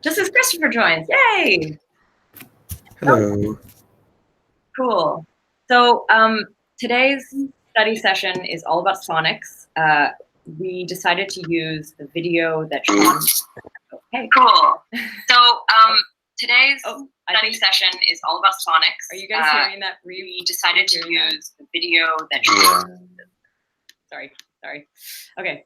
Just as Christopher joins, yay! Hello. Cool. So today's study session is all about sonics. We decided to use the video that Sean. Okay, cool. So today's study session is all about sonics. Are you guys hearing that? We decided to use the video that Sean. Sorry. Okay.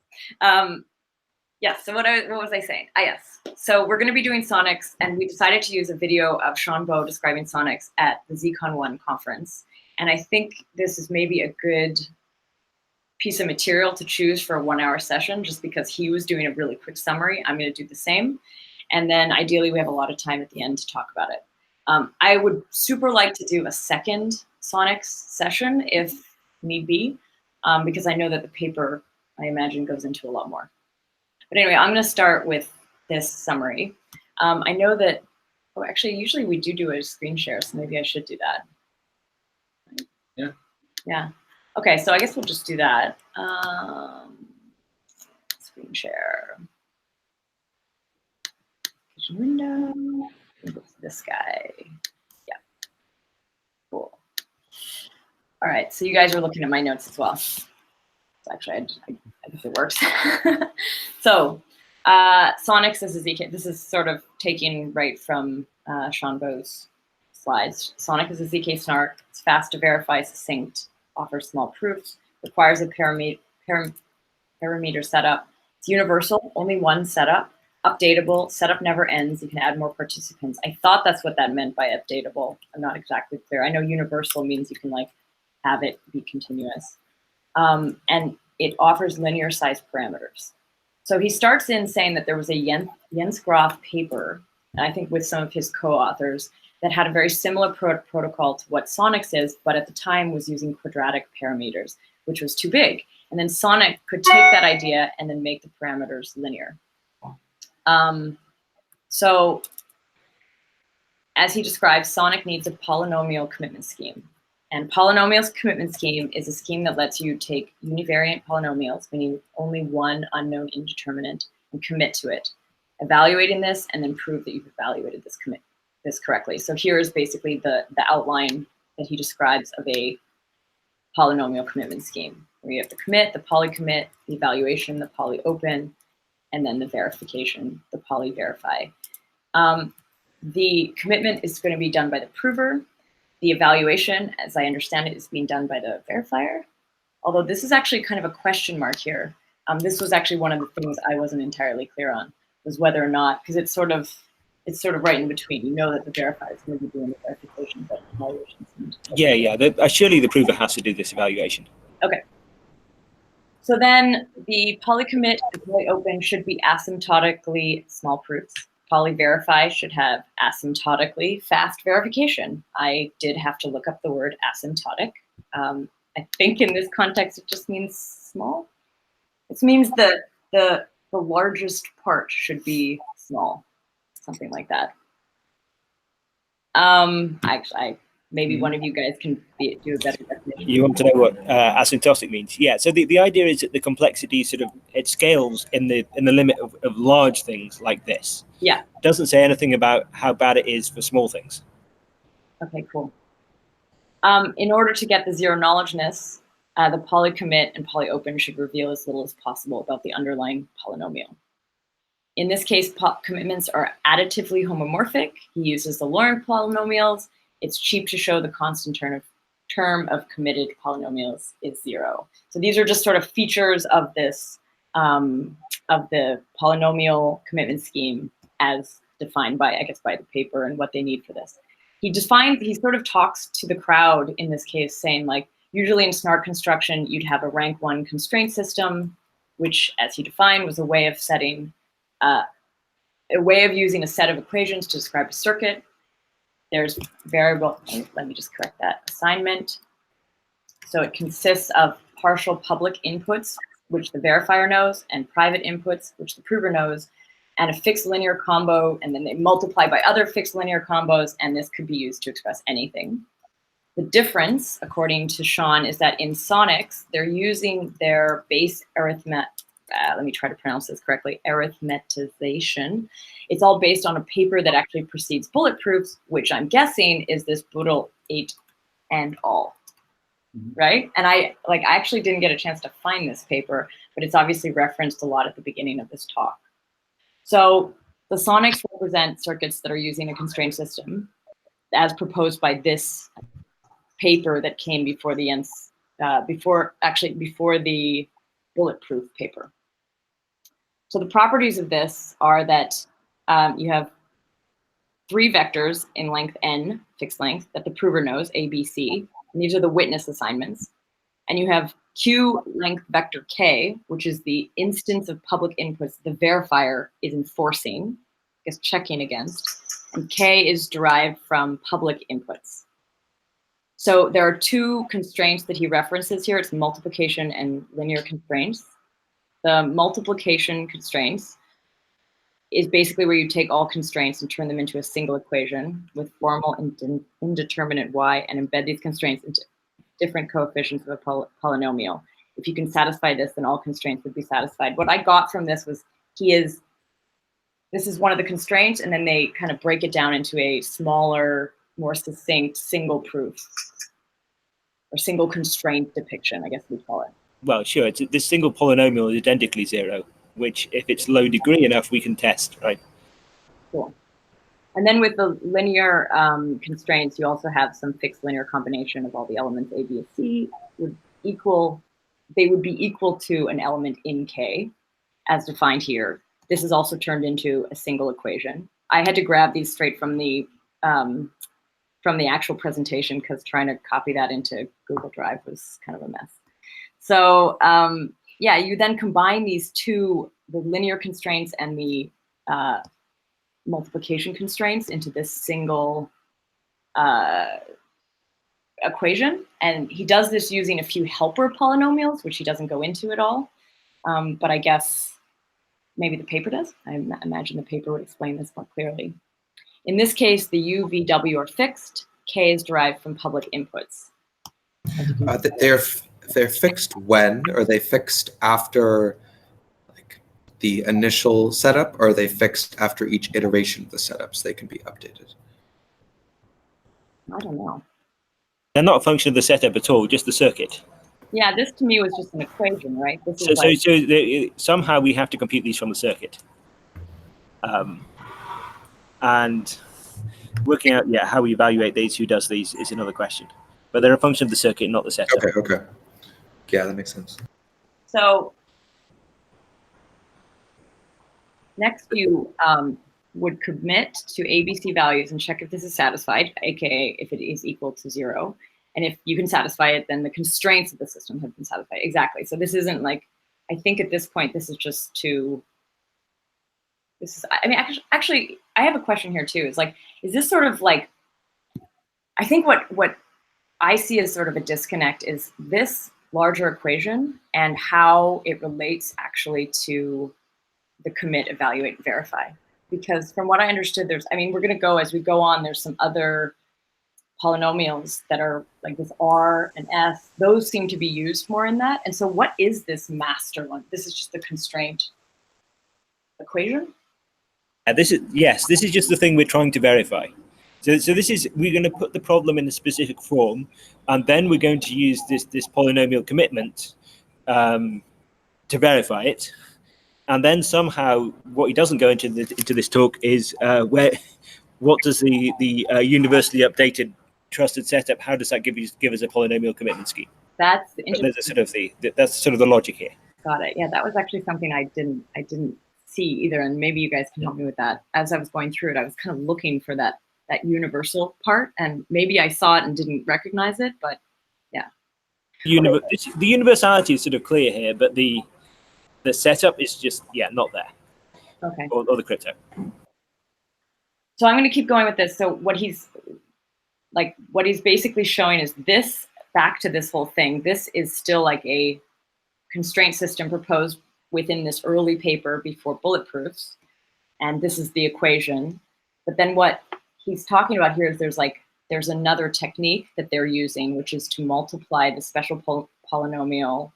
Yes, so what was I saying? Yes. So we're going to be doing sonics, and we decided to use a video of Sean Bowe describing sonics at the ZCon 1 conference. And I think this is maybe a good piece of material to choose for a 1-hour session, just because he was doing a really quick summary. I'm going to do the same. And then ideally, we have a lot of time at the end to talk about it. I would super like to do a second sonics session if need be, because I know that the paper, I imagine, goes into a lot more. But anyway, I'm going to start with this summary. I know that, actually, usually we do a screen share, so maybe I should do that. Yeah. Okay, so I guess we'll just do that. Screen share. Kitchen window. It's this guy. Yeah. Cool. All right, so you guys are looking at my notes as well. So actually, I guess it works. So sonics is a ZK. This is sort of taking right from Sean Bowe's slides. Sonic is a ZK snark. It's fast to verify, succinct, offers small proofs, requires a parameter setup. It's universal, only one setup. Updatable, setup never ends. You can add more participants. I thought that's what that meant by updatable. I'm not exactly clear. I know universal means you can like have it be continuous. And it offers linear size parameters. So he starts in saying that there was a Jens Groth paper, I think with some of his co-authors, that had a very similar protocol to what sonics is, but at the time was using quadratic parameters, which was too big. And then Sonic could take that idea and then make the parameters linear. So as he describes, Sonic needs a polynomial commitment scheme. And polynomials commitment scheme is a scheme that lets you take univariate polynomials, meaning only one unknown indeterminate, and commit to it, evaluating this, and then prove that you've evaluated this correctly. So here is basically the outline that he describes of a polynomial commitment scheme, where you have the commit, the polycommit, the evaluation, the polyopen, and then the verification, the polyverify. The commitment is going to be done by the prover. The evaluation, as I understand it, is being done by the verifier. Although this is actually kind of a question mark here. This was actually one of the things I wasn't entirely clear on, was whether or not, because it's sort of right in between. You know that the verifier is going to be doing the verification, but evaluation. Yeah. Surely the prover has to do this evaluation. Okay. So then the polycommit and polyopen should be asymptotically small proofs. Polyverify should have asymptotically fast verification. I did have to look up the word asymptotic. I think in this context it just means small. It means that the largest part should be small, something like that. Actually, maybe one of you guys can do a better definition. You want to know what asymptotic means? Yeah. So the idea is that the complexity it scales in the limit of large things like this. Yeah. It doesn't say anything about how bad it is for small things. Okay, cool. In order to get the zero knowledgeness, the polycommit and polyopen should reveal as little as possible about the underlying polynomial. In this case, commitments are additively homomorphic. He uses the Laurent polynomials. It's cheap to show the constant term of committed polynomials is 0. So these are just sort of features of this, of the polynomial commitment scheme as defined by, I guess, by the paper and what they need for this. He sort of talks to the crowd in this case, saying like, usually in snark construction, you'd have a rank 1 constraint system, which, as he defined, was a way of setting, using a set of equations to describe a circuit. There's variable, let me just correct that, assignment. So it consists of partial public inputs, which the verifier knows, and private inputs, which the prover knows, and a fixed linear combo, and then they multiply by other fixed linear combos, and this could be used to express anything. The difference, according to Sean, is that in sonics, they're using their base let me try to pronounce this correctly, arithmetization. It's all based on a paper that actually precedes bulletproofs, which I'm guessing is this Boodle et al. Right? And I actually didn't get a chance to find this paper, but it's obviously referenced a lot at the beginning of this talk. So the sonics represent circuits that are using a constraint system as proposed by this paper that came before the before the bulletproof paper. So the properties of this are that you have 3 vectors in length n, fixed length, that the prover knows, A, B, C, and these are the witness assignments. And you have Q length vector K, which is the instance of public inputs the verifier is enforcing, I guess checking against, and K is derived from public inputs. So there are 2 constraints that he references here. It's multiplication and linear constraints. The multiplication constraints is basically where you take all constraints and turn them into a single equation with formal indeterminate y and embed these constraints into different coefficients of a polynomial. If you can satisfy this, then all constraints would be satisfied. What I got from this was this is one of the constraints, and then they kind of break it down into a smaller, more succinct single proof or single constraint depiction, I guess we'd call it. Well, sure. This single polynomial is identically 0, which if it's low degree enough, we can test, right? Cool. And then with the linear constraints, you also have some fixed linear combination of all the elements A, B, and C they would be equal to an element in K, as defined here. This is also turned into a single equation. I had to grab these straight from the actual presentation because trying to copy that into Google Drive was kind of a mess. So yeah, you then combine these 2, the linear constraints and the multiplication constraints into this single equation. And he does this using a few helper polynomials, which he doesn't go into at all. But I guess maybe the paper does. I imagine the paper would explain this more clearly. In this case, the U, V, W are fixed. K is derived from public inputs. They're fixed when? Are they fixed after like the initial setup, or are they fixed after each iteration of the setup so they can be updated? I don't know. They're not a function of the setup at all, just the circuit. Yeah, this to me was just an equation, right? This is Somehow we have to compute these from the circuit. And working out, how we evaluate these, who does these, is another question. But they're a function of the circuit, not the setup. Okay. Yeah, that makes sense. So next you would commit to ABC values and check if this is satisfied, aka if it is equal to 0. And if you can satisfy it, then the constraints of the system have been satisfied. Exactly. So this isn't like, I think at this point, this is just I mean, actually, I have a question here too. Is like, is this sort of like, I think what I see as sort of a disconnect is this larger equation and how it relates actually to the commit, evaluate, verify. Because from what I understood, we're going to go, as we go on, there's some other polynomials that are like this R and S. Those seem to be used more in that. And so what is this master one? This is just the constraint equation? This is just the thing we're trying to verify. So this is, we're going to put the problem in a specific form, and then we're going to use this polynomial commitment to verify it. And then somehow, what he doesn't go into this talk is what does the universally updated trusted setup? How does that give us a polynomial commitment scheme? That's the interesting. That's sort of the logic here. Got it. Yeah, that was actually something I didn't see either, and maybe you guys can help me with that. As I was going through it, I was kind of looking for that universal part, and maybe I saw it and didn't recognize it, but yeah. The universality is sort of clear here, but the setup is just not there. Okay. Or the crypto. So I'm going to keep going with this. So what he's basically showing is this, back to this whole thing. This is still like a constraint system proposed within this early paper before bulletproofs, and this is the equation. But then what he's talking about here is there's another technique that they're using, which is to multiply the special polynomial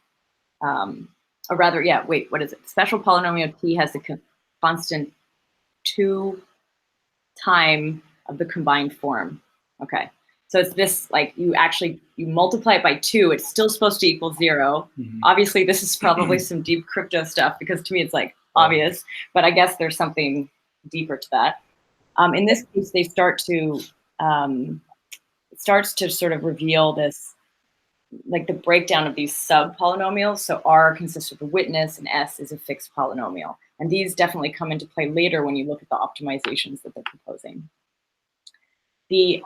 or rather, yeah, wait, what is it? Special polynomial t has a constant 2 time of the combined form. Okay, so it's this, like, you multiply it by 2, it's still supposed to equal 0. Obviously, this is probably some deep crypto stuff, because to me it's like obvious, but I guess there's something deeper to that. In this case, they start to, it starts to sort of reveal this, like the breakdown of these sub-polynomials. So R consists of a witness and S is a fixed polynomial. And these definitely come into play later when you look at the optimizations that they're proposing. The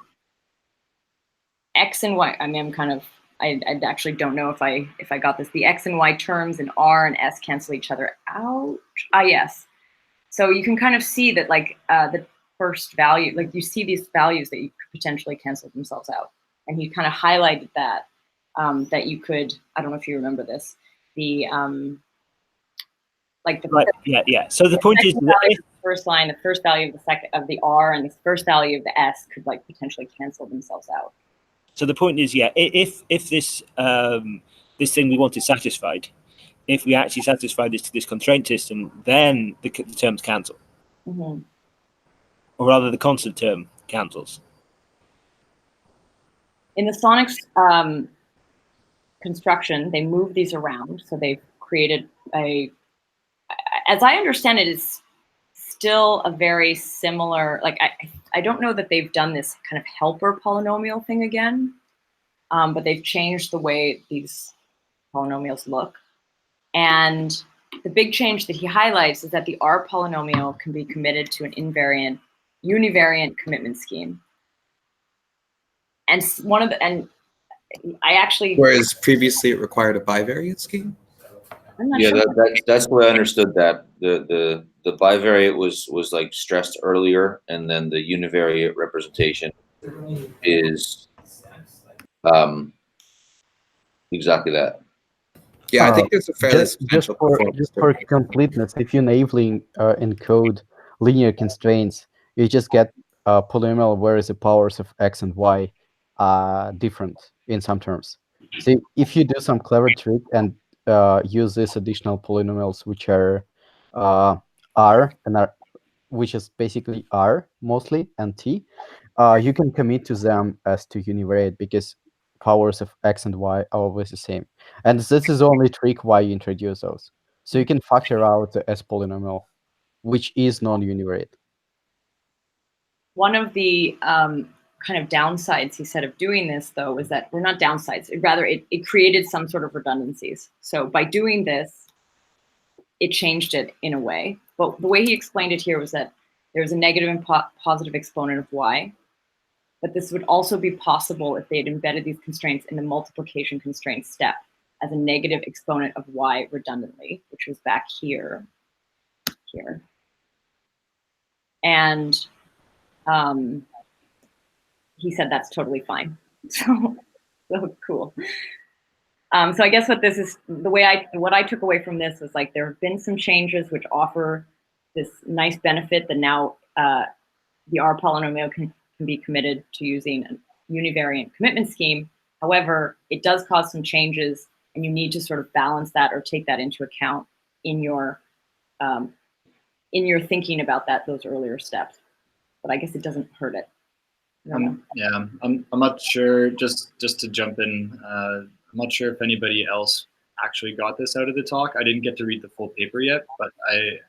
X and Y, I mean, I actually don't know if I got this. The X and Y terms in R and S cancel each other out. Yes. So you can kind of see that, like, the first value, like you see these values that you could potentially cancel themselves out. And he kind of highlighted that, that you could, I don't know if you remember this, the, like the right, yeah. So the point is, the first line, the first value of the second of the R, and the first value of the S could, like, potentially cancel themselves out. So the point is, yeah, if this this thing we want is satisfied, if we actually satisfy this constraint system, then the terms cancel, or rather, the constant term cancels. In the sonics construction, they move these around, so they've created a, as I understand it, is still a very similar, like, I don't know that they've done this kind of helper polynomial thing again, but they've changed the way these polynomials look. And the big change that he highlights is that the R polynomial can be committed to an univariant commitment scheme. And I actually, Whereas previously it required a bivariate scheme? Yeah, sure. that's the way I understood that. The bivariate was like stressed earlier, and then the univariate representation is exactly that. Yeah, I think there's a fairly just substantial for performance completeness, if you naively encode linear constraints, you just get a polynomial where the powers of x and y are different in some terms. So if you do some clever trick and use these additional polynomials, which are r and r, which is basically r mostly, and t, you can commit to them as to univariate because powers of x and y are always the same. And this is the only trick why you introduce those. So you can factor out the S polynomial, which is non-univariate. One of the kind of downsides, he said, of doing this, though, is that, well, not downsides, rather it created some sort of redundancies. So by doing this, it changed it in a way. But the way he explained it here was that there was a negative and positive exponent of y. But this would also be possible if they had embedded these constraints in the multiplication constraint step as a negative exponent of y redundantly, which was back here. And he said that's totally fine. So cool. So I guess what this is, what I took away from this was, like, there have been some changes which offer this nice benefit that now the R polynomial can be committed to using a univariant commitment scheme. However, it does cause some changes, and you need to sort of balance that or take that into account in your thinking about those earlier steps. But I guess it doesn't hurt it. Yeah, I'm not sure. Just to jump in, I'm not sure if anybody else actually got this out of the talk. I didn't get to read the full paper yet, but I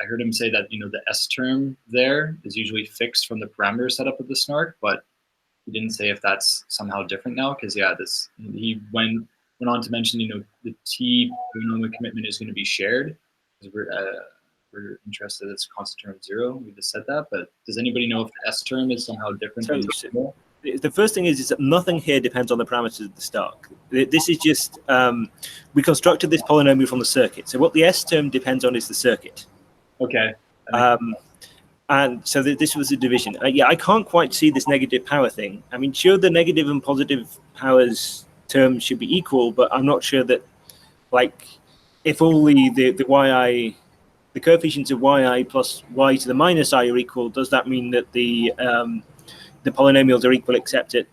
heard him say that, you know, the S term there is usually fixed from the parameter setup of the snark, but he didn't say if that's somehow different now. Because yeah, he went on to mention, you know, the T polynomial commitment is going to be shared. We're interested in this constant term of 0. We just said that, but does anybody know if the S term is somehow different? The first thing is that nothing here depends on the parameters of the Stark. This is just, we constructed this polynomial from the circuit. So what the S term depends on is the circuit. Okay. And so this was a division. Yeah, I can't quite see this negative power thing. I mean, sure, the negative and positive powers terms should be equal, but I'm not sure that, like, if all the coefficients of yi plus y to the minus I are equal, does that mean that the polynomials are equal except at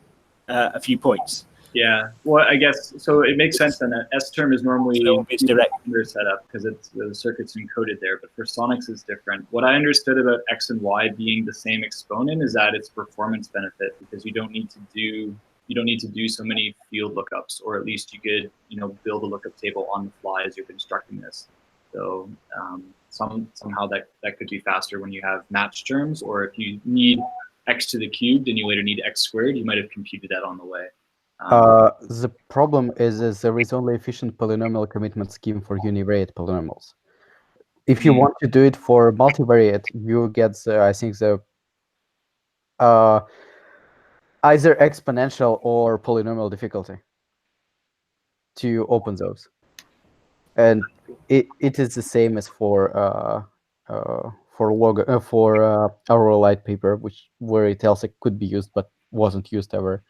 a few points? Yeah, well, I guess, so it makes sense then that S term is normally So it's direct. under setup because it's the circuit's encoded there, but for sonics is different. What I understood about X and Y being the same exponent is that it's performance benefit because you don't need to do so many field lookups, or at least you could build a lookup table on the fly as you're constructing this. So somehow that could be faster when you have matched terms, or if you need X to the cubed and you later need X squared, you might have computed that on the way. The problem is there is only efficient polynomial commitment scheme for univariate polynomials. If you want to do it for multivariate, you get I think the either exponential or polynomial difficulty to open those, and it is the same as for our light paper, where it also could be used but wasn't used ever.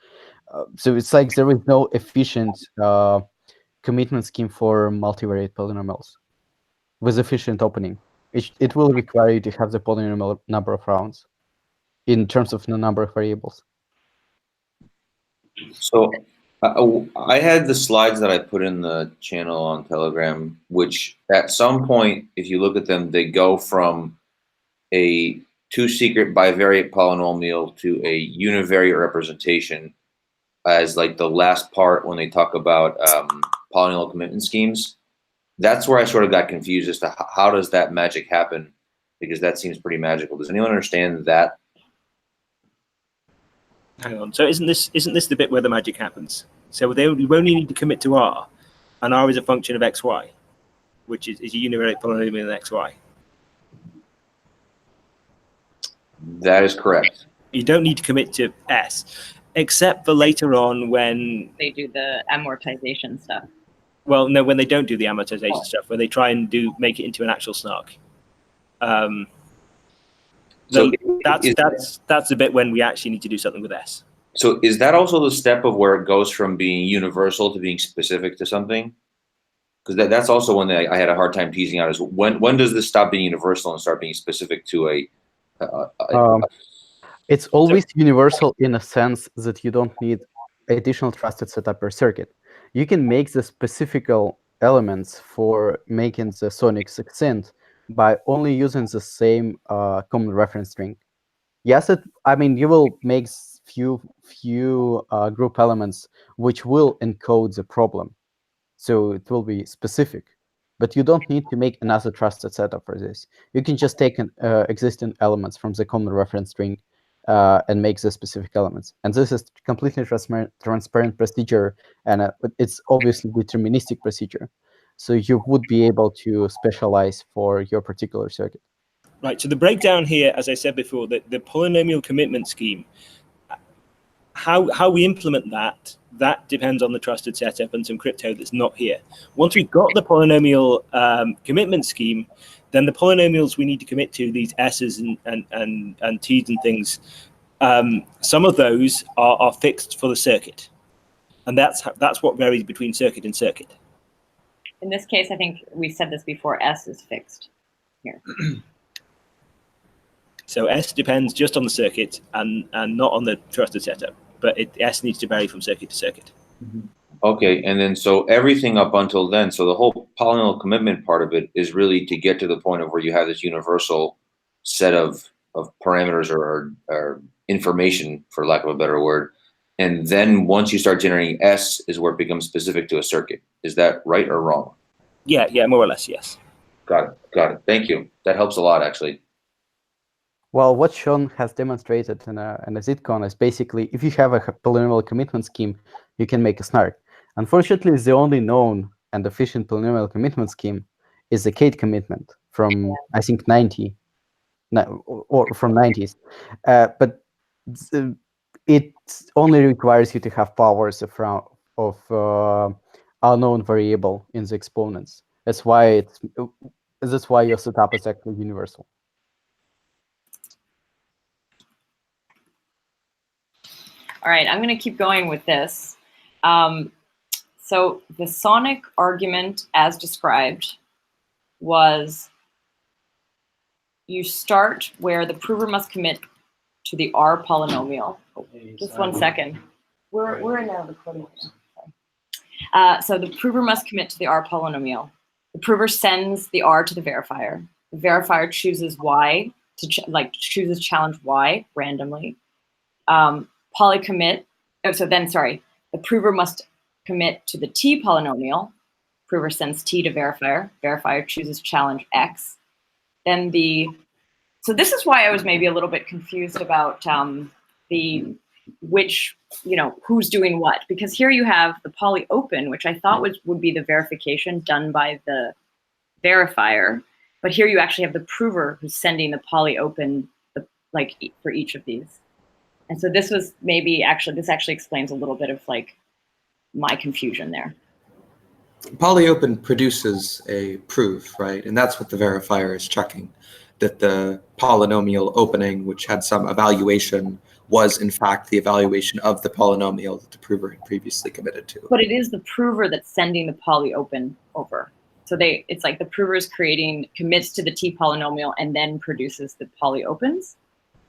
So it's like there is no efficient commitment scheme for multivariate polynomials with efficient opening. It will require you to have the polynomial number of rounds in terms of the number of variables. So I had the slides that I put in the channel on Telegram, which at some point, if you look at them, they go from a two-secret bivariate polynomial to a univariate representation as like the last part when they talk about polynomial commitment schemes. That's where I sort of got confused as to how does that magic happen, because that seems pretty magical. Does anyone understand that? Hang on. So isn't this the bit where the magic happens? So you only need to commit to R, and R is a function of xy, which is a univariate polynomial in xy. That is correct. You don't need to commit to S, except for later on when they do the amortization stuff. Well, no, when they don't do the amortization stuff, where they try and make it into an actual snark. So that's the bit when we actually need to do something with S. So is that also the step of where it goes from being universal to being specific to something? Because that's also one that I had a hard time teasing out, is when does this stop being universal and start being specific to a it's always universal in a sense that you don't need additional trusted setup per circuit. You can make the specific elements for making the sonic succinct by only using the same common reference string. Yes, you will make few group elements which will encode the problem, so it will be specific. But you don't need to make another trusted setup for this. You can just take existing elements from the common reference string and make the specific elements. And this is completely transparent procedure, and it's obviously deterministic procedure. So you would be able to specialize for your particular circuit. Right, so the breakdown here, as I said before, the polynomial commitment scheme, how we implement that depends on the trusted setup and some crypto that's not here. Once we've got the polynomial commitment scheme, then the polynomials we need to commit to, these S's and T's and things, some of those are fixed for the circuit. And that's what varies between circuit and circuit. In this case, I think we said this before, S is fixed here. So S depends just on the circuit and not on the trusted setup, but S needs to vary from circuit to circuit. Okay, and then so everything up until then, so the whole polynomial commitment part of it is really to get to the point of where you have this universal set of parameters or information, for lack of a better word. And then once you start generating S is where it becomes specific to a circuit. Is that right or wrong? Yeah, more or less, yes. Got it. Thank you. That helps a lot, actually. Well, what Sean has demonstrated in a ZitCon is basically, if you have a polynomial commitment scheme, you can make a snark. Unfortunately, the only known and efficient polynomial commitment scheme is the Kate commitment from, I think, 90, or from 90s. But it only requires you to have powers of unknown variable in the exponents. That's why your setup is actually universal. All right, I'm going to keep going with this. So the sonic argument, as described, was you start where the prover must commit to the R polynomial. Oh, just 1 second. We're in a recording. So the prover must commit to the R polynomial. The prover sends the R to the verifier. The verifier chooses Y chooses challenge Y randomly. Polycommit. Oh, so then sorry. The prover must commit to the T polynomial. Prover sends T to verifier. Verifier chooses challenge X. Then so this is why I was maybe a little bit confused about who's doing what, because here you have the poly open, which I thought would be the verification done by the verifier, but here you actually have the prover who's sending the poly open for each of these. And so this actually explains a little bit of my confusion there. Polyopen produces a proof, right? And that's what the verifier is checking, that the polynomial opening, which had some evaluation, was in fact the evaluation of the polynomial that the prover had previously committed to. But it is the prover that's sending the poly open over. So it's like the prover is commits to the T polynomial and then produces the poly opens.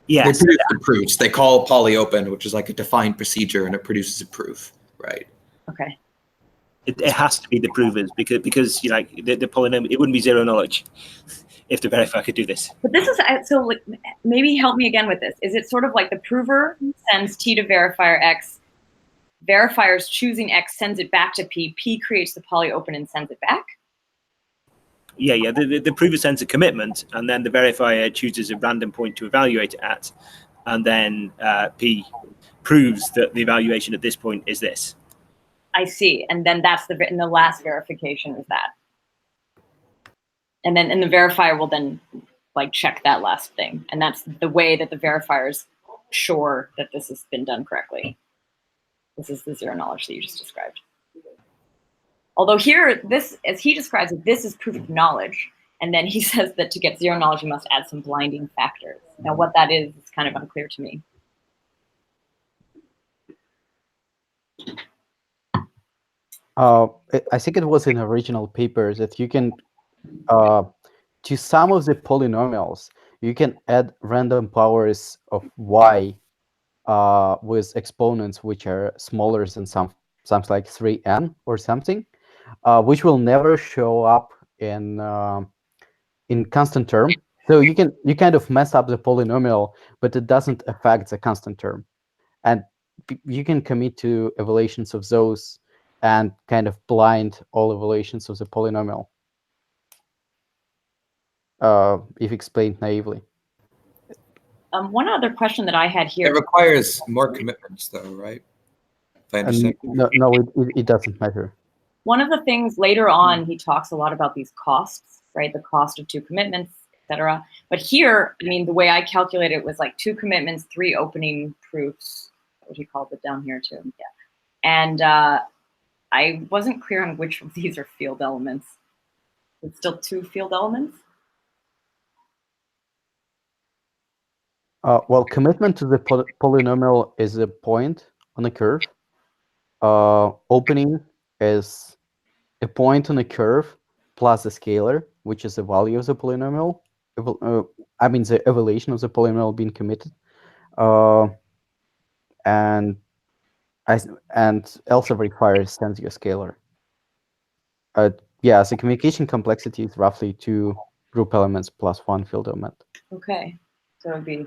Yes. They produce the proofs. They call poly open, which is like a defined procedure, and it produces a proof, right? Okay. It has to be the provers because the polynomial, it wouldn't be zero knowledge if the verifier could do this. But this is so maybe help me again with this. Is it sort of like the prover sends T to verifier X, verifier's choosing X, sends it back to P, P creates the poly open and sends it back? Yeah. The prover sends a commitment, and then the verifier chooses a random point to evaluate it at, and then P proves that the evaluation at this point is this. I see, and then that's the last verification is that, and the verifier will then check that last thing, and that's the way that the verifier is sure that this has been done correctly. This is the zero knowledge that you just described. Although here, as he describes it, this is proof of knowledge, and then he says that to get zero knowledge, you must add some blinding factors. Now, what that is kind of unclear to me. I think it was in original paper that you can, to some of the polynomials, you can add random powers of Y with exponents which are smaller than something like 3n or something, which will never show up in constant term. So you kind of mess up the polynomial, but it doesn't affect the constant term, and you can commit to evaluations of those and kind of blind all evaluations of the polynomial, if explained naively. One other question that I had here. It requires more commitments, though, right? If I understand. No, it doesn't matter. One of the things later on, he talks a lot about these costs, right? The cost of 2 commitments, etc. But here, I mean, the way I calculated it was 2 commitments, 3 opening proofs, what he called it down here too. Yeah. And I wasn't clear on which of these are field elements. It's still 2 field elements? Well, commitment to the polynomial is a point on a curve. Opening is a point on a curve plus a scalar, which is the value of the polynomial. I mean, the evaluation of the polynomial being committed. And else verifier sends you a scalar. Yeah, the communication complexity is roughly 2 group elements plus 1 field element. Okay, so it would be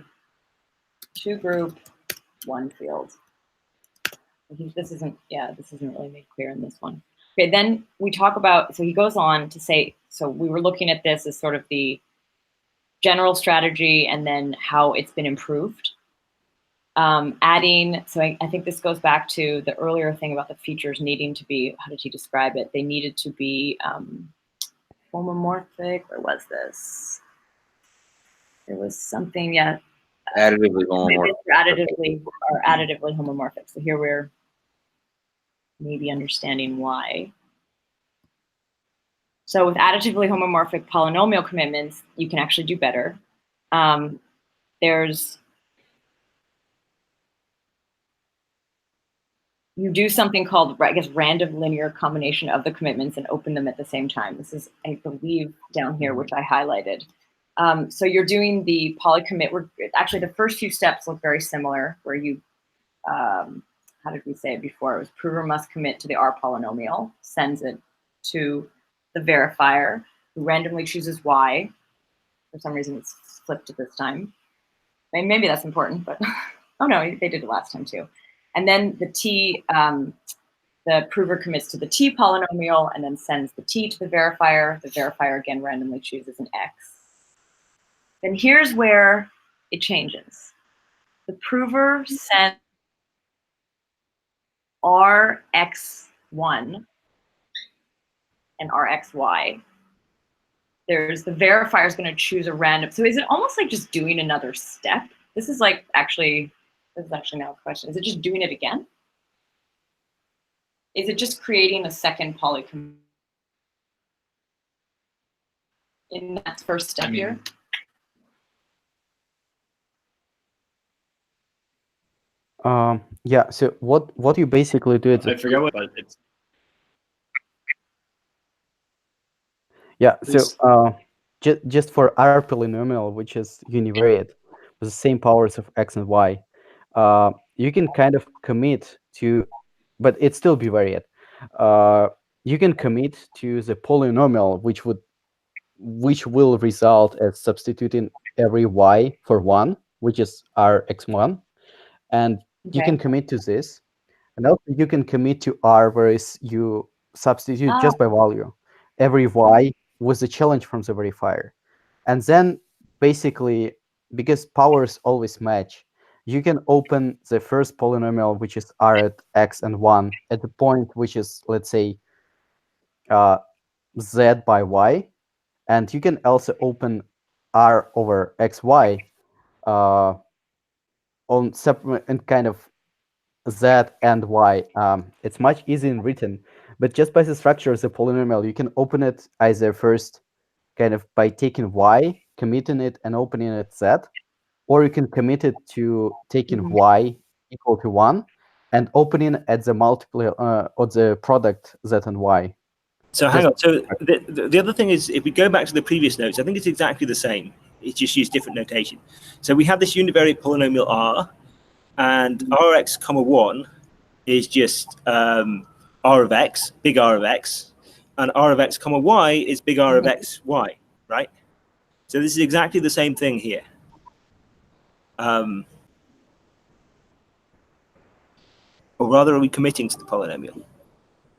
2 group, 1 field. This isn't really made clear in this one. Okay, then we talk about, so he goes on to say, so we were looking at this as sort of the general strategy and then how it's been improved. Adding, so I think this goes back to the earlier thing about the features needing to be, how did he describe it? They needed to be homomorphic. Where was this? There was something, yeah. Additively homomorphic. Additively homomorphic. So here we're maybe understanding why. So with additively homomorphic polynomial commitments, you can actually do better. You do something called, I guess, random linear combination of the commitments and open them at the same time. This is, I believe, down here, which I highlighted. So you're doing the polycommit. Actually, the first few steps look very similar, where you how did we say it before? It was prover must commit to the R polynomial, sends it to the verifier, who randomly chooses Y. For some reason, it's flipped it this time. Maybe that's important, but oh no, they did it last time too. And then the T, the prover commits to the T polynomial and then sends the T to the verifier. The verifier again randomly chooses an X. Then here's where it changes. The prover sends Rx1 and Rxy. There's the verifier is going to choose a random. So is it almost like just doing another step? This is actually now a question. Is it just doing it again? Is it just creating a second polynomial in that first step here? Yeah. So what you basically do is I forget what, but it's. Yeah. So just for our polynomial, which is univariate, with the same powers of x and y, you can kind of commit to, but it still be variate. You can commit to the polynomial, which will result as substituting every y for 1, which is Rx1, and you can commit to this, and also you can commit to R, whereas you substitute just by value every y with the challenge from the verifier. And then basically, because powers always match, you can open the first polynomial, which is R at x and 1, at the point which is, let's say, z by y. And you can also open R over xy on separate and kind of z and y. It's much easier in written, but just by the structure of the polynomial, you can open it either first kind of by taking y, committing it and opening it z, or you can commit it to taking y equal to 1 and opening at the multiple or the product z and y. So hang on. So the other thing is, if we go back to the previous notes, I think it's exactly the same. It's just used different notation. So we have this univariate polynomial R, and Rx comma 1 is just R of x, big R of x, and R of x comma y is big R of x, y, right? So this is exactly the same thing here. Or rather, are we committing to the polynomial?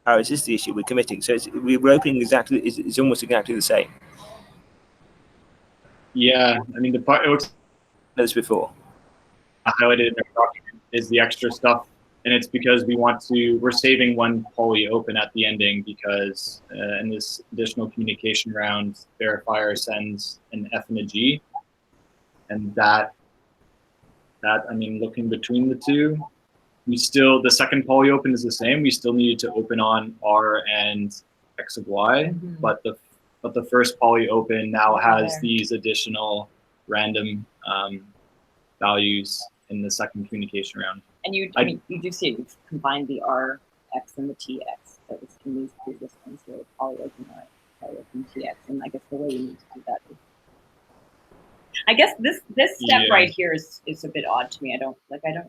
Oh, is this the issue? We're committing. So we're opening exactly, it's almost exactly the same. Yeah, I mean, the part it looks as before. Highlighted in our document is the extra stuff, and it's because we're saving one poly open at the ending because in this additional communication round, verifier sends an F and a G, and that I mean, looking between the two, the second poly open is the same. We still needed to open on R and X of Y, but the first poly open now has these additional random values in the second communication round. And I mean, you do see it. We've combined the Rx and the Tx that was in these previous ones here, poly open R, poly open Tx, and I guess the way you need to do that is. I guess this step right here is a bit odd to me. I don't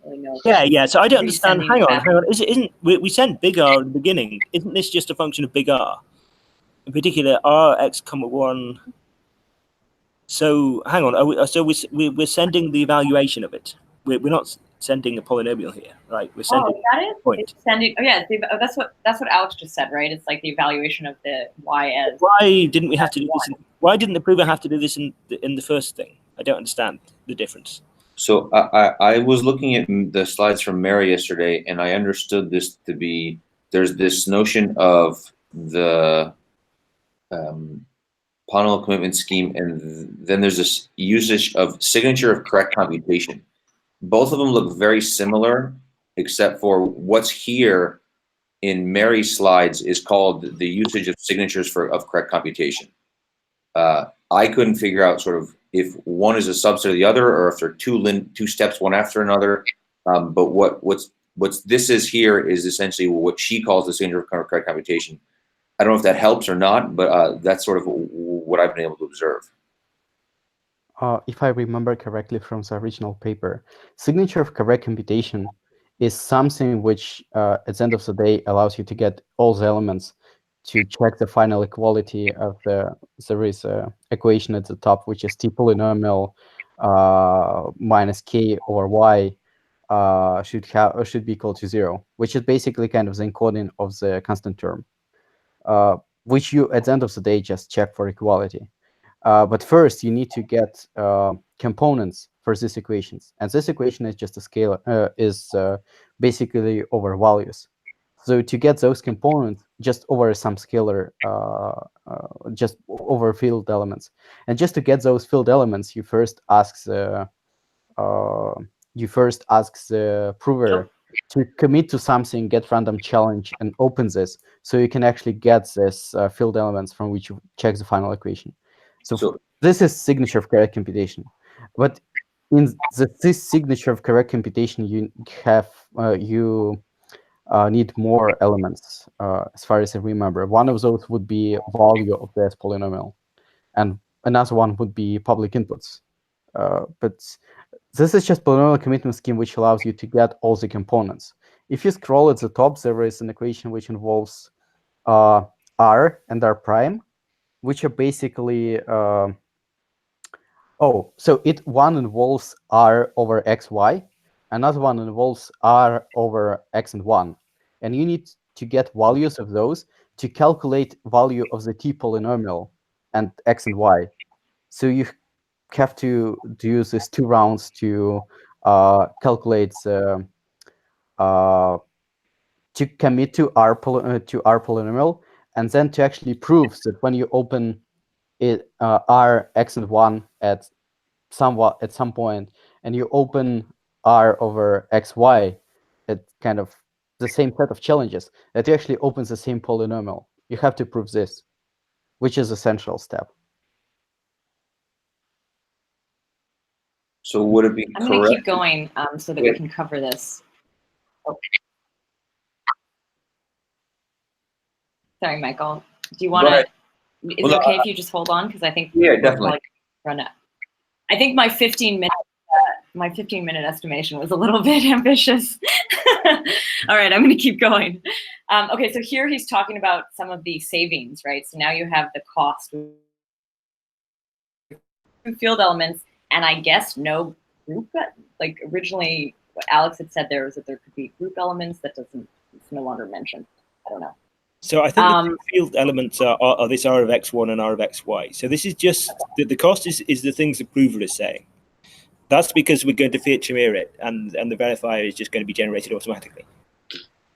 really know. Yeah. So I don't understand. Hang on. Isn't we sent big R at the beginning? Isn't this just a function of big R? In particular, Rx comma 1. So hang on. So we're sending the evaluation of it. We're not sending a polynomial here, right? We're sending that is point. It's sending. Oh yeah, that's what Alex just said, right? It's like the evaluation of the y as. Why didn't we have to do this? Why didn't the prover have to do this in the first thing? I don't understand the difference. So I was looking at the slides from Mary yesterday, and I understood this to be there's this notion of the polynomial commitment scheme, and then there's this usage of signature of correct computation. Both of them look very similar, except for what's here in Mary's slides is called the usage of signatures of correct computation. I couldn't figure out sort of if one is a subset of the other or if they're two steps one after another. But what's this is here is essentially what she calls the signature of correct computation. I don't know if that helps or not, but that's sort of what I've been able to observe. If I remember correctly from the original paper, signature of correct computation is something which, at the end of the day, allows you to get all the elements to check the final equality of there is a equation at the top, which is t polynomial minus k over y should be equal to 0, which is basically kind of the encoding of the constant term, which you, at the end of the day, just check for equality. But first, you need to get components for these equations, and this equation is just a scalar, basically over values. So to get those components just over some scalar, just over field elements, and just to get those field elements, you first ask the prover to commit to something, get random challenge, and open this, so you can actually get this field elements from which you check the final equation. So this is signature of correct computation. But in this signature of correct computation, you have need more elements, as far as I remember. One of those would be value of the S polynomial, and another one would be public inputs. But this is just polynomial commitment scheme, which allows you to get all the components. If you scroll at the top, there is an equation which involves R and R prime, which are basically so one involves R over XY, another one involves R over X and 1. And you need to get values of those to calculate value of the T polynomial and X and Y. So you have to use these 2 rounds to calculate to commit to R polynomial, and then to actually prove that when you open it R, X and 1 at some point, and you open R over XY at kind of the same set of challenges, that you actually opens the same polynomial. You have to prove this, which is a central step. So would it be I'm correct? going to keep going so that we can cover this. Oh. Sorry, Michael. Do you want to? Is it okay if you just hold on? Because I think definitely run out. I think my 15-minute estimation was a little bit ambitious. All right, I'm going to keep going. Okay, so here he's talking about some of the savings, right? So now you have the cost field elements, and I guess no group. Like originally, what Alex had said there was that there could be group elements. It's no longer mentioned. I don't know. So I think the field elements are this R of X1 and R of XY. So this is just the cost is the things the prover is saying. That's because we're going to feature mirror it, and the verifier is just going to be generated automatically.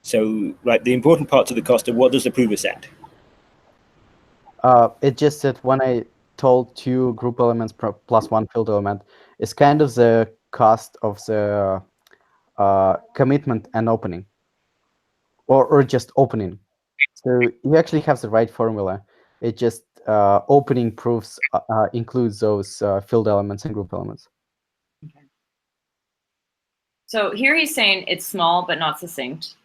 So the important parts of the cost are what does the prover send? It just that when I told 2 group elements plus 1 field element, it's kind of the cost of the commitment and opening, or just opening. So you actually have the right formula. It just opening proofs includes those field elements and group elements. Okay. So here he's saying it's small but not succinct.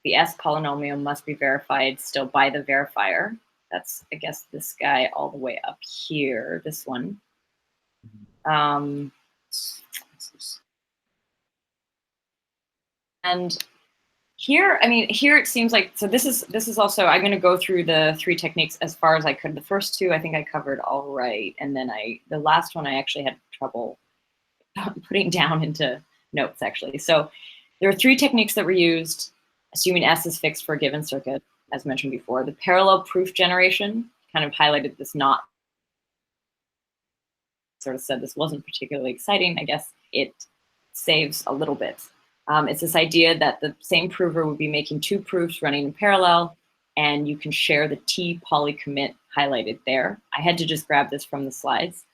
The S polynomial must be verified still by the verifier. That's, I guess, this guy all the way up here, this one. And here, I mean, here it seems like, so this is also, I'm going to go through the 3 techniques as far as I could. The first 2, I think I covered all right. And then the last one, I actually had trouble putting down into notes, actually. So there are 3 techniques that were used, assuming S is fixed for a given circuit, as mentioned before. The parallel proof generation kind of highlighted this not, sort of said this wasn't particularly exciting. I guess it saves a little bit. It's this idea that the same prover would be making 2 proofs running in parallel, and you can share the T poly commit highlighted there. I had to just grab this from the slides.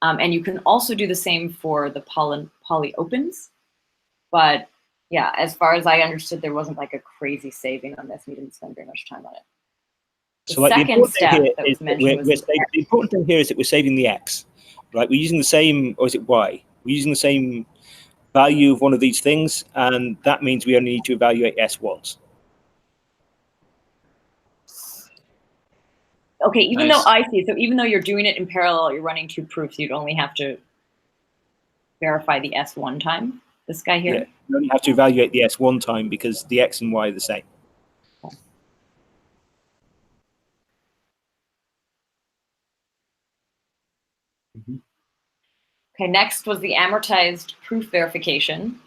And you can also do the same for the poly opens. But yeah, as far as I understood, there wasn't like a crazy saving on this. We didn't spend very much time on it. The second step that was mentioned was the important thing here is that we're saving the X, right? We're using the same, or is it Y? We're using the same value of one of these things, and that means we only need to evaluate S once. Okay, even though I see, so even though you're doing it in parallel, you're running 2 proofs, you'd only have to verify the S one time. This guy here? Yeah, you only have to evaluate the S one time because the X and Y are the same. Okay, next was the amortized proof verification,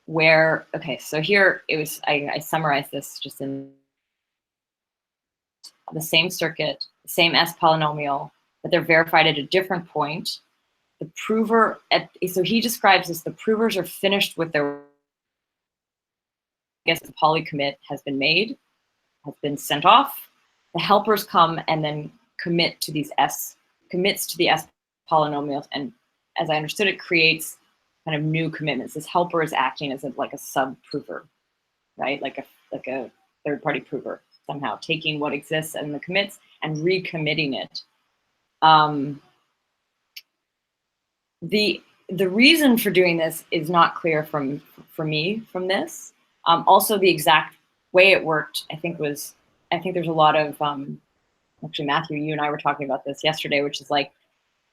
where, okay, so here it was, I summarized this just in the same circuit, the same S polynomial, but they're verified at a different point. The prover, so he describes this, the provers are finished with their, I guess the poly commit has been made, has been sent off. The helpers come and then commits to the S polynomials, and as I understood it, creates kind of new commitments. This helper is acting as like a sub-prover, right? Like a third-party prover, somehow taking what exists in the commits and recommitting it. The reason for doing this is not clear for me from this. Also, the exact way it worked, I think there's a lot of, actually Matthew, you and I were talking about this yesterday, which is like,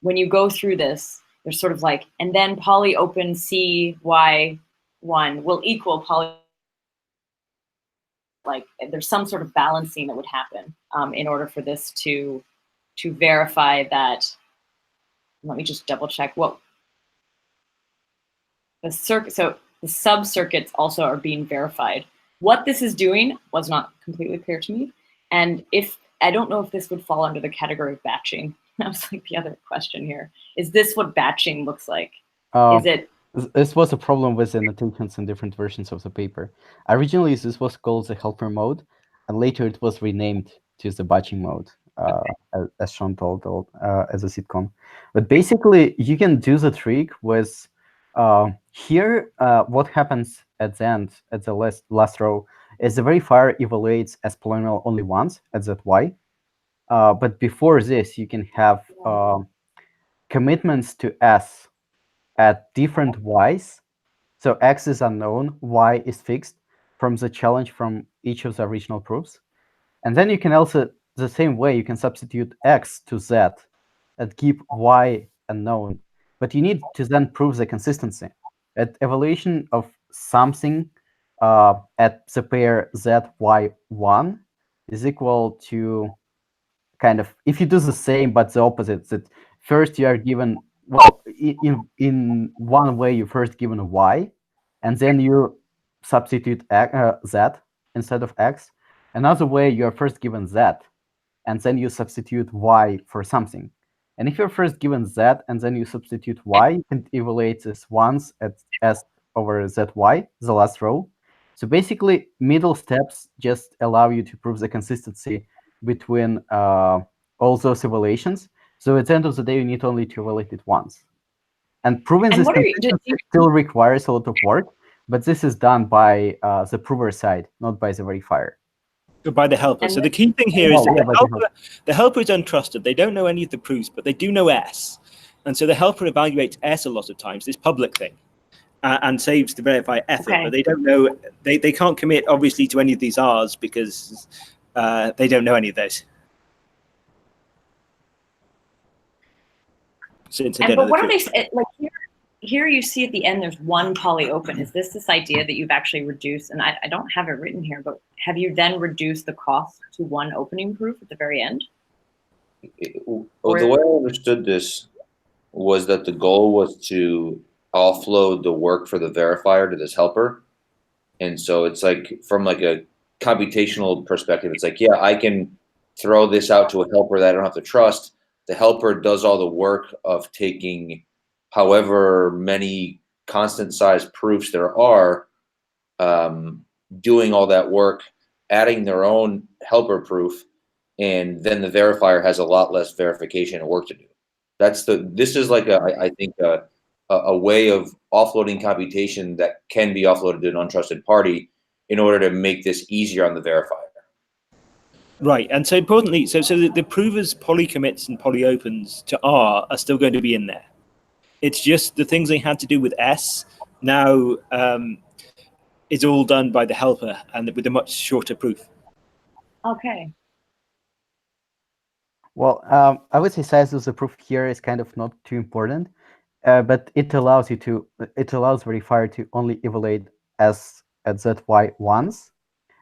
when you go through this, there's sort of like, and then poly open CY1 will equal poly, like there's some sort of balancing that would happen in order for this to verify that. Let me just double check what the circuit, so the sub-circuits also are being verified. What this is doing was not completely clear to me. And if, I don't know if this would fall under the category of batching. That was like the other question here. Is this what batching looks like? Is it? This was a problem with the annotations in different versions of the paper. Originally, this was called the helper mode, and later it was renamed to the batching mode, as Sean told as a sitcom. But basically, you can do the trick with here. What happens at the end, at the last row, is the verifier evaluates as polynomial only once at that y. But before this, you can have commitments to S at different y's. So X is unknown, Y is fixed from the challenge from each of the original proofs. And then you can also, the same way, you can substitute X to Z and keep Y unknown. But you need to then prove the consistency. At evaluation of something at the pair ZY1 is equal to kind of, if you do the same but the opposite, that first you are given, well, in one way you first given a y, and then you substitute z instead of x. Another way you are first given z, and then you substitute y for something. And if you're first given z and then you substitute y, you can evaluate this once at s over zy, the last row. So basically, middle steps just allow you to prove the consistency between all those evaluations. So at the end of the day, you need only to evaluate it once. And proving this consistency still requires a lot of work, but this is done by the prover side, not by the verifier. By the helper. So the key thing here is that the helper is untrusted. They don't know any of the proofs, but they do know S. And so the helper evaluates S a lot of times, this public thing, and saves to verify effort. But they don't know, they can't commit, obviously, to any of these R's because they don't know any of those. But what are they, like here you see at the end, there's one poly open. Is this idea that you've actually reduced, and I don't have it written here, but have you then reduced the cost to one opening proof at the very end? The way I understood this was that the goal was to offload the work for the verifier to this helper. And so it's like, from like a computational perspective, it's like, yeah, I can throw this out to a helper that I don't have to trust. The helper does all the work of taking however many constant size proofs there are, doing all that work, adding their own helper proof, and then the verifier has a lot less verification and work to do. This is like I think a way of offloading computation that can be offloaded to an untrusted party in order to make this easier on the verifier. Right, and so importantly, so the provers poly commits and poly opens to R are still going to be in there. It's just the things they had to do with S now is all done by the helper and with a much shorter proof. Okay. Well, I would say size of the proof here is kind of not too important. but it allows verifier to only evaluate S at ZY once,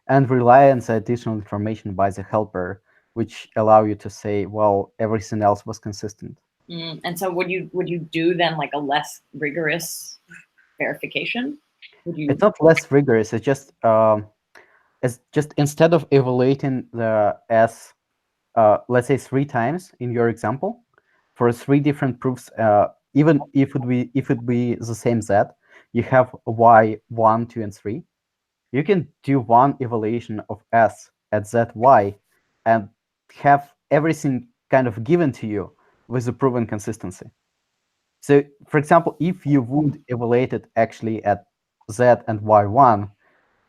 and rely on the additional information by the helper, which allow you to say, well, everything else was consistent. And so would you do then like a less rigorous verification? It's not less rigorous. It's just instead of evaluating the S, let's say 3 times in your example, for 3 different proofs, even if it be the same Z, you have Y 1, 2, and 3. You can do one evaluation of S at ZY and have everything kind of given to you with a proven consistency. So, for example, if you would evaluate it actually at Z and Y1,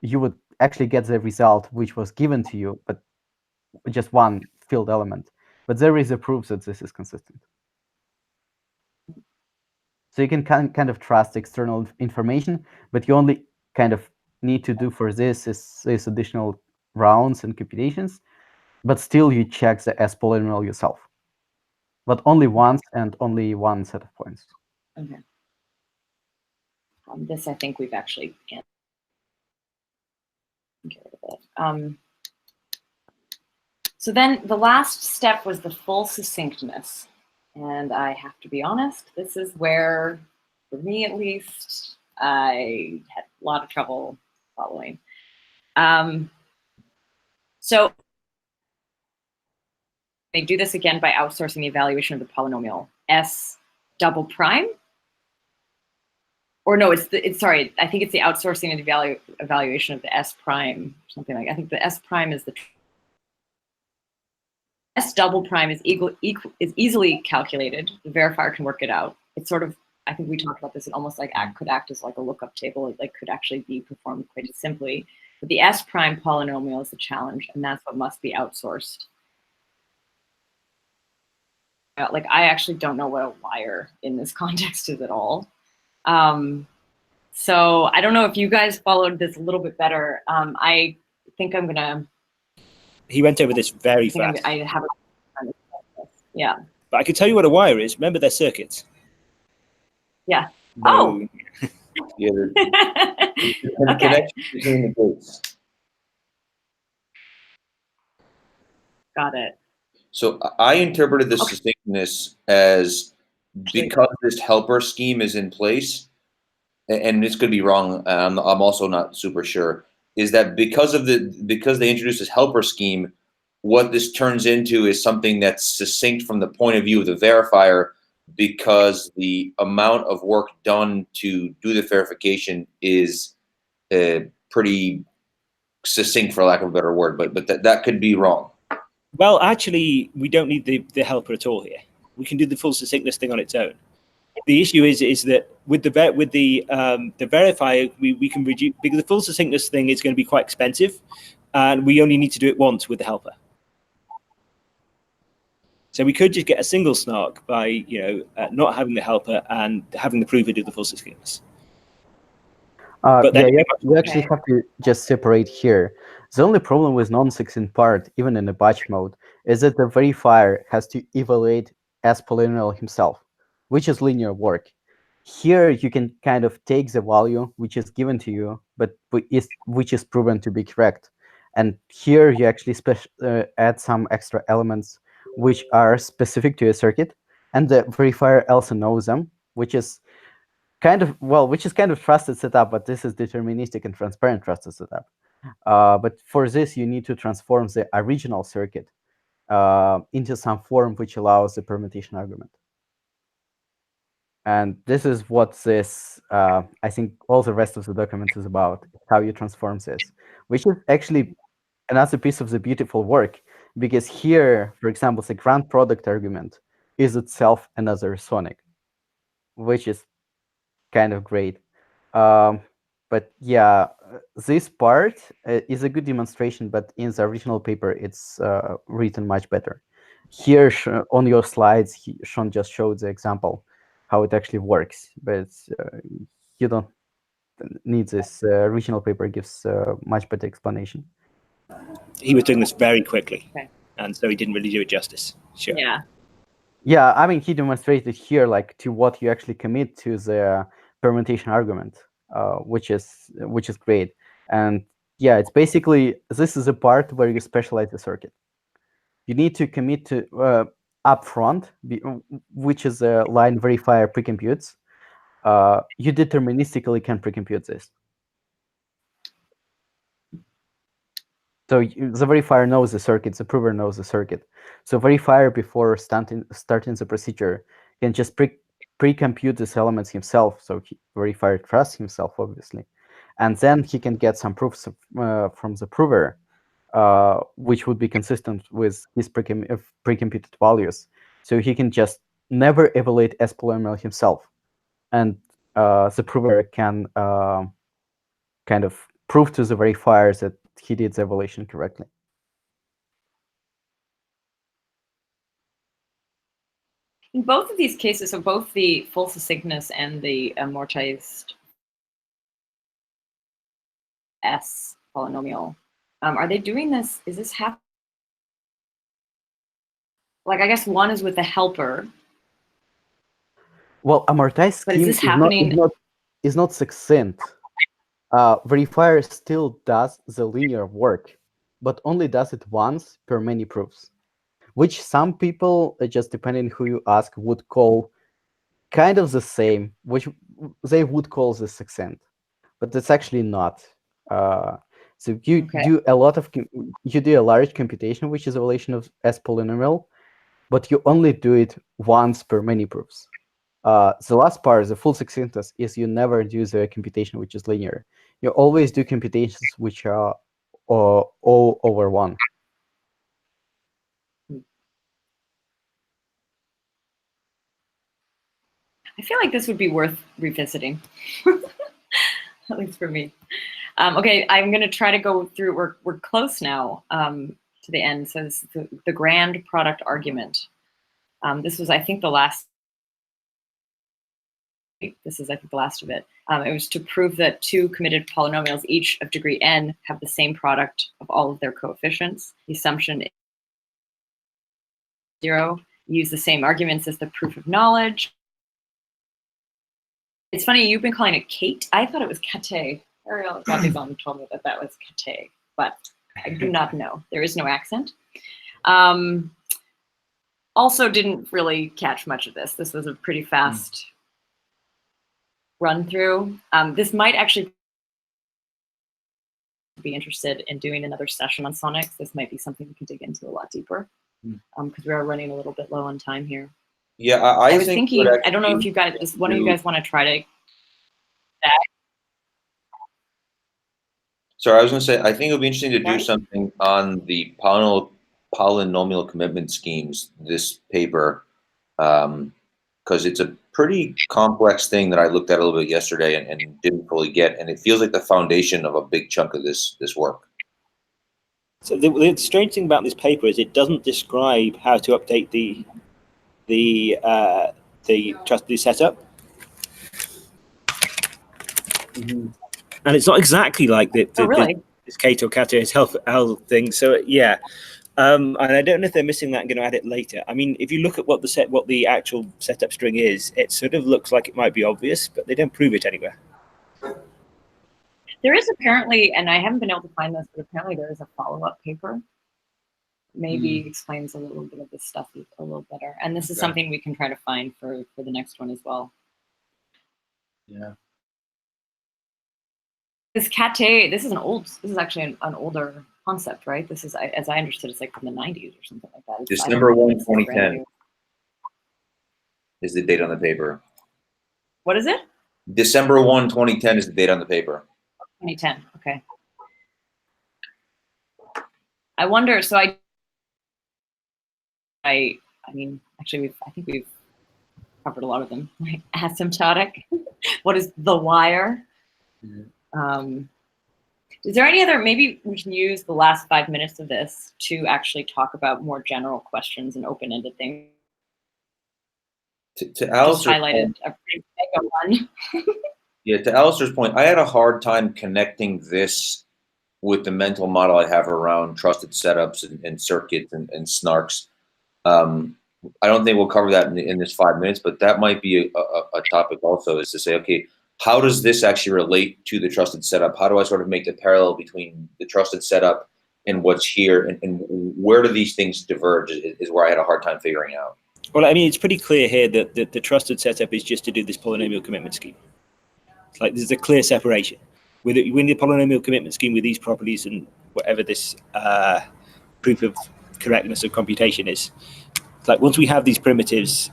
you would actually get the result which was given to you, but just one field element. But there is a proof that this is consistent. So you can kind of trust external information, but you only kind of need to do for this is these additional rounds and computations, but still you check the S polynomial yourself, but only once and only one set of points. Okay. This I think we've actually get rid of it. So then the last step was the full succinctness. And I have to be honest, this is where, for me at least, I had a lot of trouble following. So they do this again by outsourcing the evaluation of the polynomial S double prime. Or no, sorry, I think it's the outsourcing of the evaluation of the S prime, something like, I think the S prime is the S double prime is easily calculated. The verifier can work it out. It's sort of, I think we talked about this, it almost like could act as like a lookup table. It like could actually be performed quite simply. But the S prime polynomial is the challenge, and that's what must be outsourced. Like I actually don't know what a wire in this context is at all. So I don't know if you guys followed this a little bit better. I think I'm gonna. He went over this very fast. I have yeah. But I can tell you what a wire is. Remember their circuits? Yeah. No. Oh. Yeah, the Okay. connection between the gates. Got it. So I interpreted the succinctness as because this helper scheme is in place, and this could be wrong. I'm also not super sure. Is that because they introduced this helper scheme, what this turns into is something that's succinct from the point of view of the verifier, because the amount of work done to do the verification is pretty succinct, for lack of a better word. But that could be wrong. Well, actually, we don't need the helper at all here. We can do the full succinctness thing on its own. The issue is that with the verifier, we can reduce, because the full succinctness thing is going to be quite expensive, and we only need to do it once with the helper. So we could just get a single snark by not having the helper and having the prover do the full succinctness. But then you actually have to just separate here. The only problem with non-succinct part, even in a batch mode, is that the verifier has to evaluate S polynomial himself, which is linear work. Here you can kind of take the value which is given to you, but which is proven to be correct. And here you actually add some extra elements which are specific to a circuit, and the verifier also knows them, which is kind of trusted setup, but this is deterministic and transparent trusted setup. But for this, you need to transform the original circuit into some form which allows the permutation argument. And this is what this, I think all the rest of the document is about, how you transform this, which is actually another piece of the beautiful work, because here, for example, the grand product argument is itself another sonic, which is kind of great. But yeah, this part is a good demonstration, but in the original paper, it's written much better. Here on your slides, Sean just showed the example how it actually works, but you don't need this. Original paper gives much better explanation. He was doing this very quickly, Okay. and so he didn't really do it justice. Sure. Yeah. Yeah, I mean, he demonstrated here like to what you actually commit to the permutation argument, which is great. And yeah, it's basically, this is a part where you specialize the circuit. You need to commit to upfront, which is a line verifier precomputes. You deterministically can precompute this. So the verifier knows the circuit, the prover knows the circuit. So verifier, before starting the procedure, can just pre-compute these elements himself. So verifier trusts himself, obviously. And then he can get some proofs from the prover, which would be consistent with his pre-computed values. So he can just never evaluate S polynomial himself. And the prover can kind of prove to the verifiers that he did the evaluation correctly. In both of these cases, so both the full succinctness and the amortized S polynomial, are they doing this? Is this happening? Like, I guess one is with the helper. Well, amortized But is scheme this happening? is not succinct. Verifier still does the linear work, but only does it once per many proofs, which some people, just depending who you ask, would call kind of the same, which they would call the succinct, but that's actually not. So you do a lot of you do a large computation, which is a relation of S polynomial, but you only do it once per many proofs. The last part, the full succinctness, is you never do the computation which is linear. You always do computations which are O over 1. I feel like this would be worth revisiting, at least for me. Okay, I'm going to try to go through. We're close now to the end. So this is the grand product argument. This was, I think, the last. This is, I think, the last of it. It was to prove that two committed polynomials, each of degree n, have the same product of all of their coefficients. The assumption is 0. Use the same arguments as the proof of knowledge. It's funny, you've been calling it Kate. I thought it was Kate. Ariel Gabizon told me that that was Kate, but I do not know. There is no accent. Also didn't really catch much of this. This was a pretty fast run through. This might actually be interested in doing another session on sonics. This might be something we can dig into a lot deeper because we are running a little bit low on time here. Yeah, I was thinking, I don't know if you guys, does one of you guys want to try to that? Sorry, I was going to say, I think it would be interesting to do something on the polynomial commitment schemes, this paper, because it's a pretty complex thing that I looked at a little bit yesterday and didn't fully get, and it feels like the foundation of a big chunk of this work. So the strange thing about this paper is it doesn't describe how to update the trustee setup. And it's not exactly like this Kate or Kate's L thing. So yeah, and I don't know if they're missing that and going to add it later. I mean, if you look at what the actual setup string is, it sort of looks like it might be obvious, but they don't prove it anywhere. There is apparently, and I haven't been able to find this, but apparently there is a follow-up paper. Maybe explains a little bit of this stuff a little better. And this is something we can try to find for the next one as well. Yeah. This Kate, this is actually an older concept, right? This is, as I understood, it's like from the 90s or something like that. December 1, 2010 is the date on the paper. What is it? December 1, 2010 is the date on the paper. 2010, okay. I wonder, so I mean, actually, I think we've covered a lot of them. Like asymptotic. What is the wire? Is there any other, maybe we can use the last 5 minutes of this to actually talk about more general questions and open-ended things? To Alistair's just highlighted a pretty mega one. Yeah, to Alistair's point, I had a hard time connecting this with the mental model I have around trusted setups and circuits and snarks. I don't think we'll cover that in this 5 minutes, but that might be a topic also, is to say, okay, how does this actually relate to the trusted setup? How do I sort of make the parallel between the trusted setup and what's here, and where do these things diverge is where I had a hard time figuring out. Well, I mean, it's pretty clear here that the trusted setup is just to do this polynomial commitment scheme. It's like there's a clear separation. With the polynomial commitment scheme with these properties and whatever this proof of correctness of computation is, it's like once we have these primitives,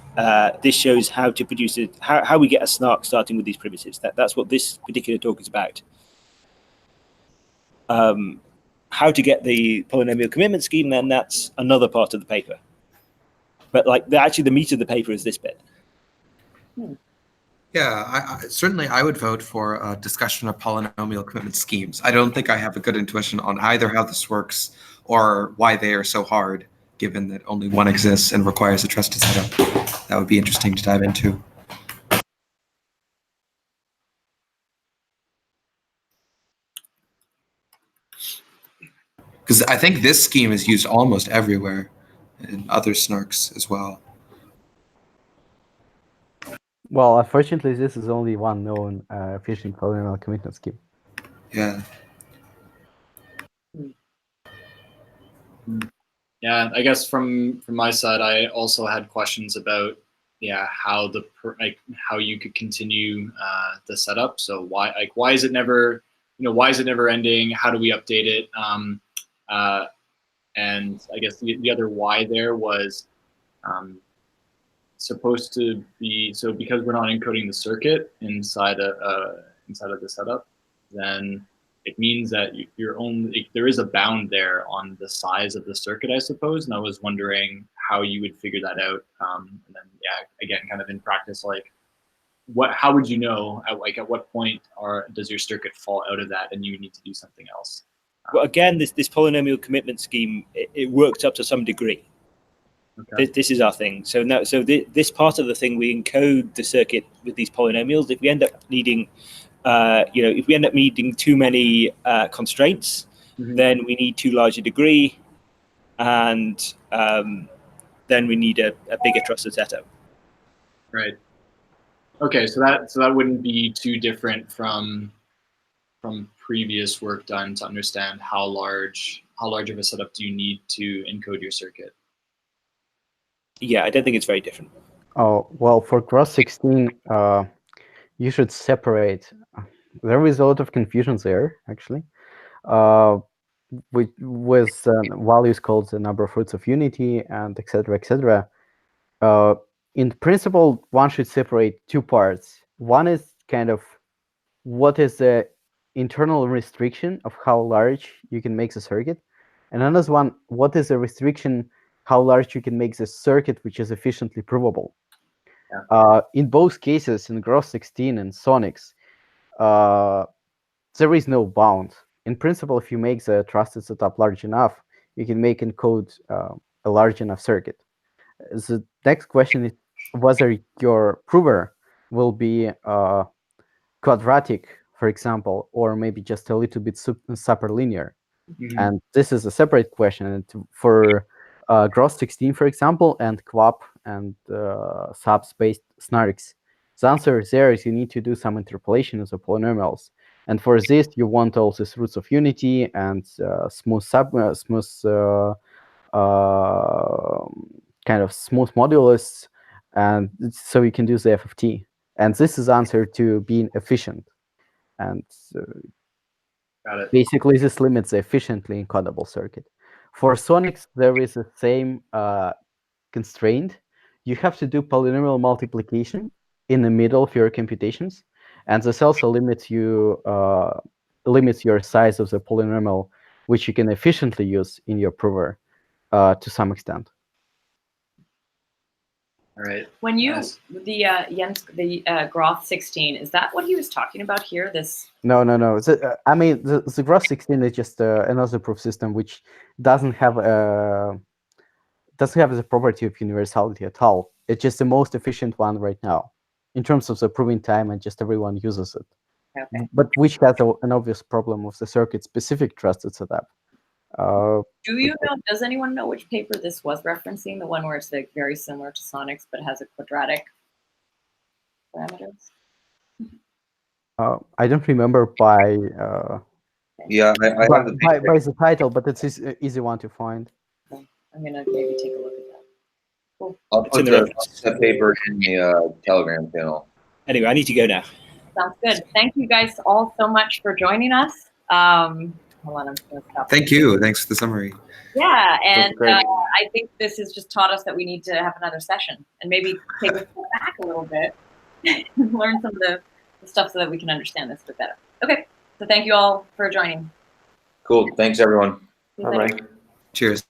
this shows how to produce it, how we get a snark starting with these primitives. That's what this particular talk is about. How to get the polynomial commitment scheme, then that's another part of the paper. But like actually the meat of the paper is this bit. Yeah, certainly I would vote for a discussion of polynomial commitment schemes. I don't think I have a good intuition on either how this works or why they are so hard, given that only one exists and requires a trusted setup. That would be interesting to dive into. Because I think this scheme is used almost everywhere in other snarks as well. Well, unfortunately, this is only one known efficient polynomial commitment scheme. Yeah. Yeah, I guess from my side, I also had questions about how how you could continue the setup. So why is it never ending? How do we update it? And I guess the other why there was supposed to be, so because we're not encoding the circuit inside of the setup, then it means that there is a bound there on the size of the circuit, I suppose. And I was wondering how you would figure that out. And then again, kind of in practice, like how would you know at what point does your circuit fall out of that and you need to do something else? Well, again, this polynomial commitment scheme, it works up to some degree. Okay. This is our thing. So now, this part of the thing, we encode the circuit with these polynomials. If we end up needing, if we end up needing too many constraints, then we need too large a degree, and then we need a bigger trusted setup. Right. Okay, so that wouldn't be too different from previous work done to understand how large of a setup do you need to encode your circuit. Yeah, I don't think it's very different. Oh, well, for Gross 16, you should separate. There is a lot of confusion there, actually, with values called the number of roots of unity and etc., etc. In principle, one should separate two parts. One is kind of what is the internal restriction of how large you can make the circuit, and another one, what is the restriction how large you can make the circuit which is efficiently provable. Yeah. In both cases, in Gross 16 and Sonics, there is no bound. In principle, if you make the trusted setup large enough, you can make and code a large enough circuit. The next question is whether your prover will be quadratic, for example, or maybe just a little bit superlinear. And this is a separate question. And for Gross 16, for example, and QUAP and subspace snarks, the answer there is you need to do some interpolation of the polynomials. And for this, you want all these roots of unity and smooth kind of smooth modulus, and so you can do the FFT. And this is answer to being efficient. And got it. Basically, this limits the efficiently encodable circuit. For Sonics, there is the same constraint. You have to do polynomial multiplication in the middle of your computations, and this also limits your size of the polynomial, which you can efficiently use in your prover to some extent. All right. When you the Groth 16, is that what he was talking about here? No. I mean, the Groth 16 is just another proof system which doesn't have the property of universality at all. It's just the most efficient one right now in terms of the proving time, and just everyone uses it. Okay. But which has an obvious problem of the circuit-specific trusted setup. Do you know, does anyone know which paper this was referencing? The one where it's like very similar to Sonics, but has a quadratic parameters? I don't remember by Yeah, I have the by the title, but it's an easy one to find. Okay. I'm gonna maybe take a look at that. Cool. I'll It's in put the the reference. paper in the Telegram channel. Anyway, I need to go now. Sounds good. Thank you guys all so much for joining us. Hold on, I'm just gonna stop. Thank you. Thanks for the summary. Yeah, and great. I think this has just taught us that we need to have another session and maybe take a step back a little bit, learn some of the stuff so that we can understand this a bit better. Okay, so thank you all for joining. Cool. Thanks, everyone. See you later. Cheers.